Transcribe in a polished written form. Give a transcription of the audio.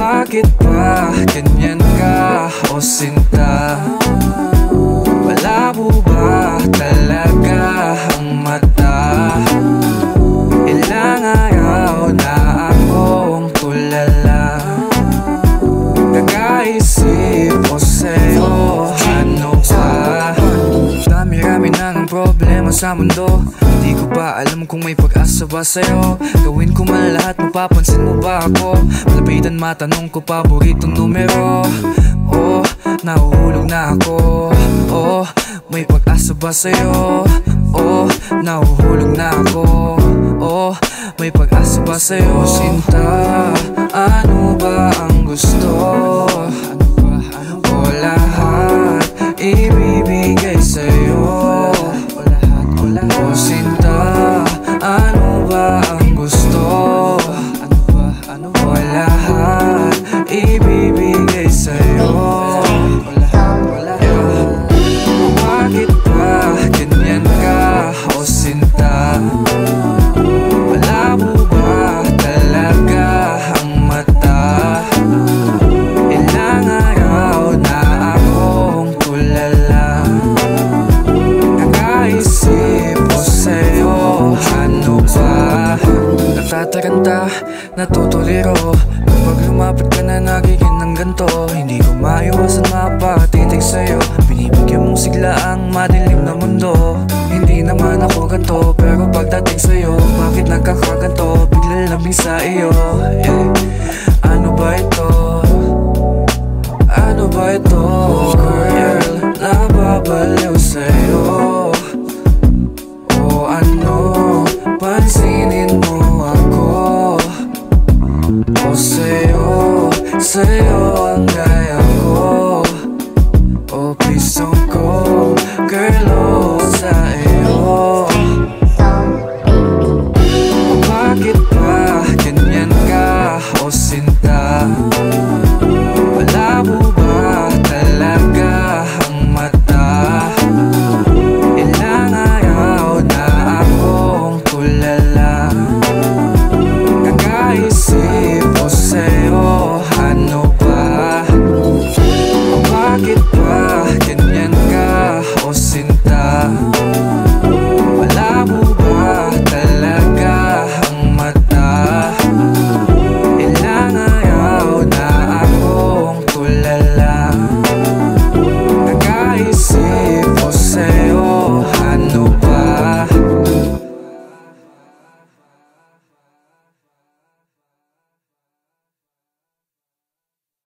Bakit ba ganyan ka, o sinta? Malabo ba talaga ang mata? Ilang araw na akong tulala, nag-aisip ko sa'yo, ano ba? Dami-rami na ng problema sa mundo, di ko ba alam kung may pag-asa ba sa'yo? Gawin ko man lahat, mapapansin mo ba ako? Malapitan matanong ko paboritong numero. Oh, nahuhulog na ako. Oh, may pag-asa ba sa'yo? Oh, nahuhulog na ako. Oh, may pag-asa ba sa'yo? Sinta, ano ba ang gusto? O lahat ibibigay sa'yo? O sinta, ano ba ang gusto? O lahat ibibigay sa'yo? Bakit ba ganyan ka, o sinta? Malabo ba talaga ang mata? Ilang araw na akong tulala, nag-aisip ko sa'yo, ano ba? Natataranta, natutuliro, kapag lumapit ka na nagiging ng ganto. Hindi ko maiwasan mapatitig sa'yo, binibigyan mong sigla ang madilim na mundo. Hindi naman ako ganto, pero pagdating sa'yo, bakit nagkakaganto? Bigla lamig sa iyo, yeah.